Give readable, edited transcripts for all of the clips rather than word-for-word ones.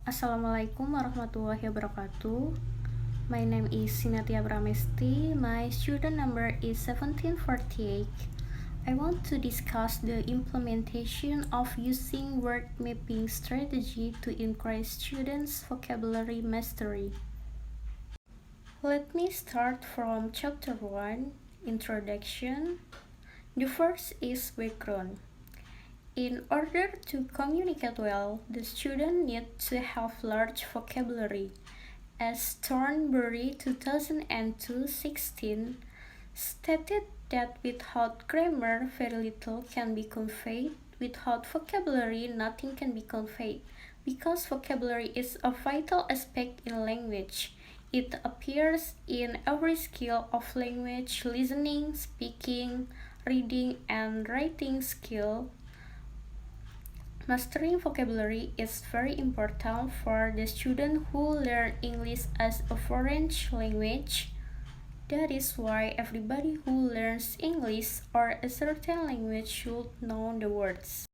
Assalamualaikum warahmatullahi wabarakatuh. My name is Sinatia Pramesti. My student number is 1748. I want to discuss the implementation of using word mapping strategy to increase students' vocabulary mastery. Let me start from chapter 1, Introduction. The first is background. In order to communicate well, the student needs to have large vocabulary. As Thornbury 2002-16 stated that without grammar, very little can be conveyed. Without vocabulary, nothing can be conveyed. Because vocabulary is a vital aspect in language, it appears in every skill of language: listening, speaking, reading, and writing skill. Mastering vocabulary is very important for the student who learn English as a foreign language. That is why everybody who learns English or a certain language should know the words.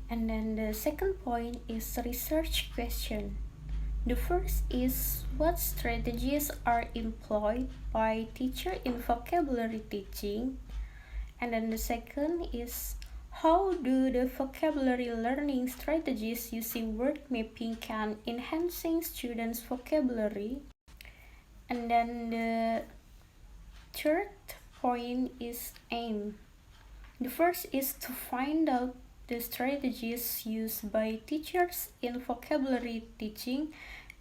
And then the second point is research question. The first is what strategies are employed by teacher in vocabulary teaching. And then the second is how do the vocabulary learning strategies using word mapping can enhancing students' vocabulary? And then the third point is aim. The first is to find out the strategies used by teachers in vocabulary teaching,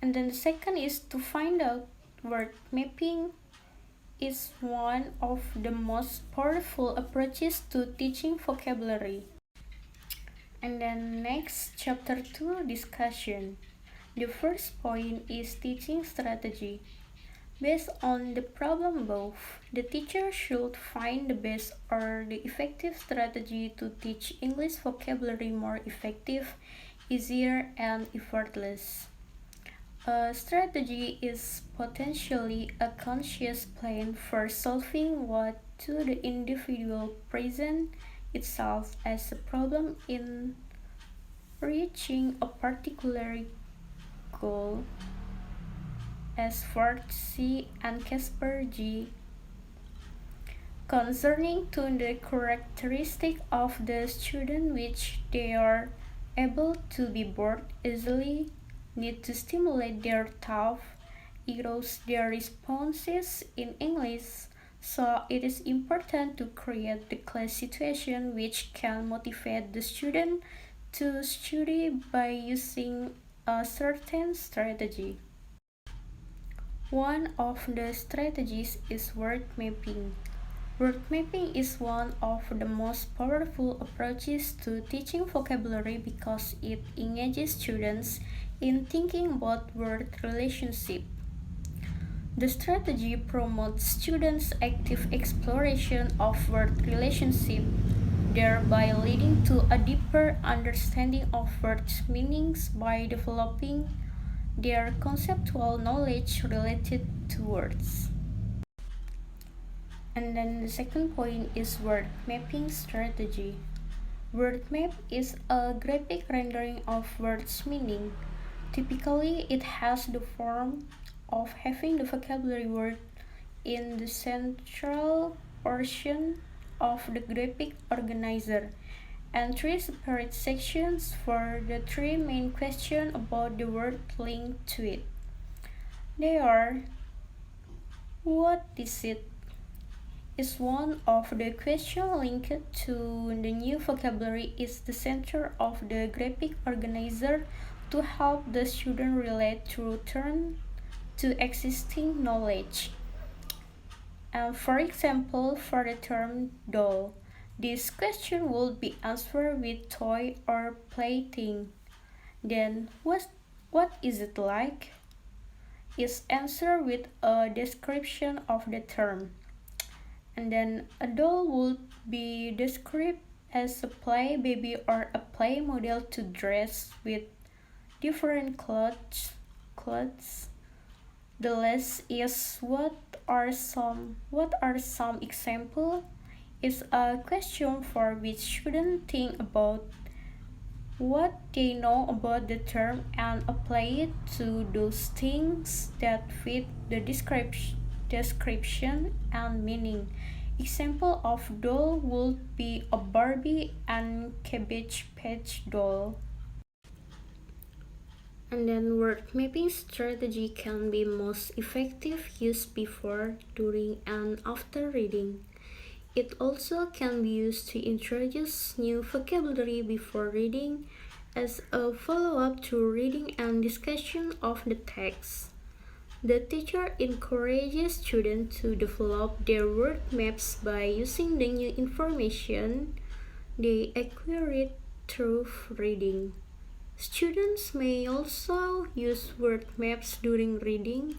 and then the second is to find out word mapping is one of the most powerful approaches to teaching vocabulary. And then next, chapter 2, discussion. The first point is teaching strategy. Based on the problem above, the teacher should find the best or the effective strategy to teach English vocabulary more effective, easier, and effortless. A strategy is potentially a conscious plan for solving what to the individual presents itself as a problem in reaching a particular goal, as Ford C. and Casper G. Concerning to the characteristic of the student which they are able to be bored easily, need to stimulate their thought, arouse their responses in English, so it is important to create the class situation which can motivate the student to study by using a certain strategy. One of the strategies is word mapping. Word mapping is one of the most powerful approaches to teaching vocabulary because it engages students in thinking about word relationship. The strategy promotes students' active exploration of word relationship, thereby leading to a deeper understanding of words' meanings by developing their conceptual knowledge related to words. And then the second point is word mapping strategy. Word map is a graphic rendering of words' meaning. Typically, it has the form of having the vocabulary word in the central portion of the graphic organizer and three separate sections for the three main questions about the word linked to it. They are: what is it? Is one of the questions linked to the new vocabulary is the center of the graphic organizer to help the student relate through turn to existing knowledge. And for example, for the term doll, this question would be answered with toy or plaything. Then what is it like? Is answered with a description of the term. And then a doll would be described as a play baby or a play model to dress with different clothes. The last is what are some examples is a question for which students think about what they know about the term and apply it to those things that fit the description and meaning. Example of doll would be a Barbie and Cabbage Patch doll. And then word mapping strategy can be most effective used before, during, and after reading. It also can be used to introduce new vocabulary before reading as a follow-up to reading and discussion of the text. The teacher encourages students to develop their word maps by using the new information they acquired through reading. Students may also use word maps during reading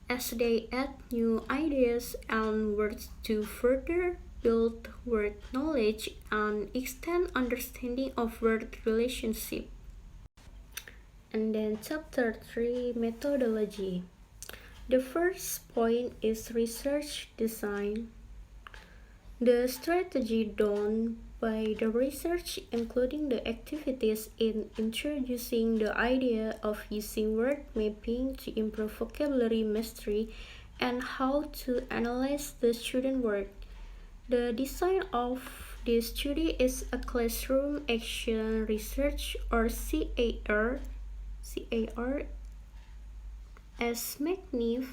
as they add new ideas and words to further build word knowledge and extend understanding of word relationship. And then chapter 3, methodology. The first point is research design. The strategy done by the research, including the activities in introducing the idea of using word mapping to improve vocabulary mastery and how to analyze the student work. The design of this study is a classroom action research or CAR, as McNiff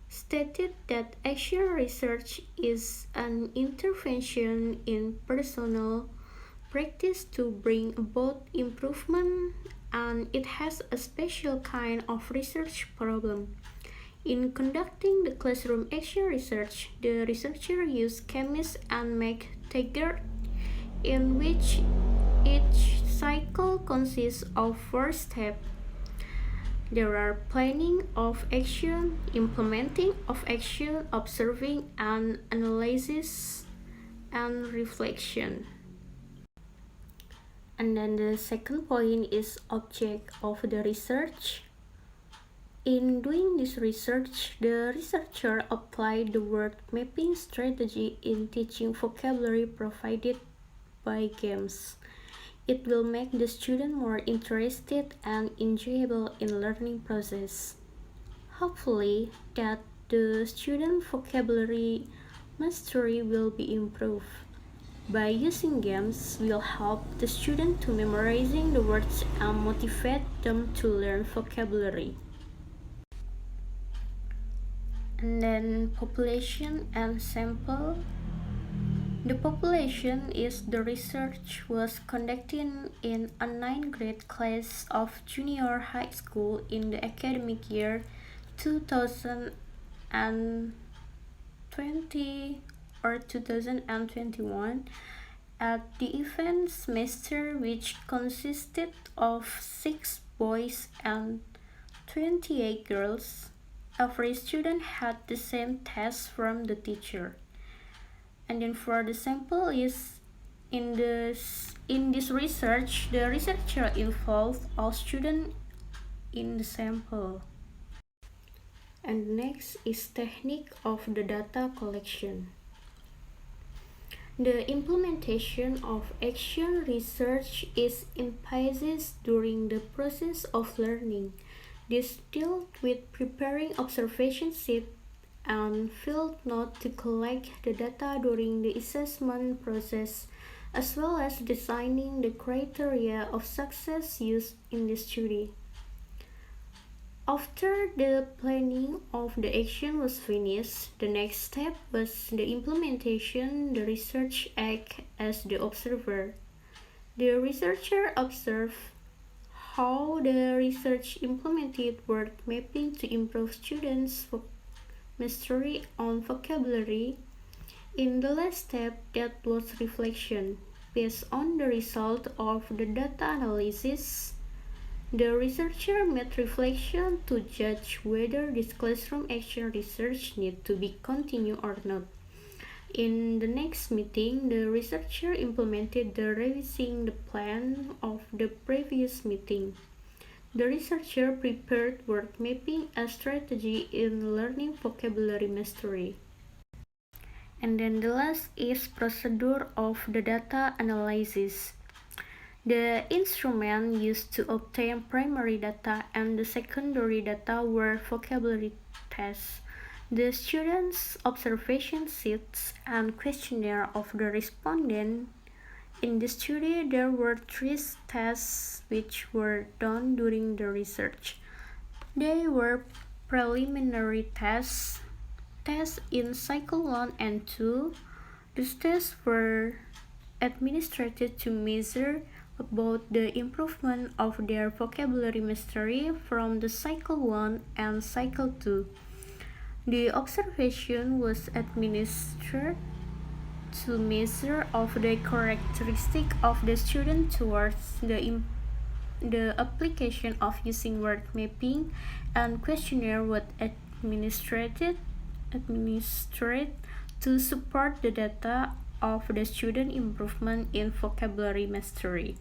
stated that action research is an intervention in personal practice to bring about improvement, and it has a special kind of research problem. In conducting the classroom action research, the researcher used Chemist and McTaggart, in which each cycle consists of 4 steps. There are planning of action, implementing of action, observing and analysis, and reflection. And then the second point is object of the research. In doing this research, the researcher applied the word mapping strategy in teaching vocabulary provided by games. It will make the student more interested and enjoyable in learning process. Hopefully, that the student vocabulary mastery will be improved. By using games will help the student to memorizing the words and motivate them to learn vocabulary. And then population and sample. The population is the research was conducted in a 9th grade class of junior high school in the academic year 2020 or 2021 at the event semester, which consisted of 6 boys and 28 girls. Every student had the same test from the teacher. And then for the sample is in this research, the researcher involved all students in the sample. And next is technique of the data collection. The implementation of action research is emphasized during the process of learning. This deals with preparing observation sheet and field note to collect the data during the assessment process, as well as designing the criteria of success used in the study. After the planning of the action was finished, the next step was the implementation. The research acted as the observer. The researcher observed how the research implemented word mapping to improve students' mastery on vocabulary. In the last step, that was reflection. Based on the result of the data analysis, the researcher made reflection to judge whether this classroom action research needs to be continued or not. In the next meeting, the researcher implemented the revising the plan of the previous meeting. The researcher prepared word mapping as strategy in learning vocabulary mastery. And then the last is procedure of the data analysis. The instrument used to obtain primary data and the secondary data were vocabulary tests. The students' observation sheets and questionnaire of the respondent. In the study, there were three tests which were done during the research. They were preliminary tests, tests in cycle 1 and 2. These tests were administered to measure about the improvement of their vocabulary mastery from the cycle 1 and cycle 2. The observation was administered to measure of the characteristic of the student towards the application of using word mapping, and questionnaire was administered to support the data of the student improvement in vocabulary mastery.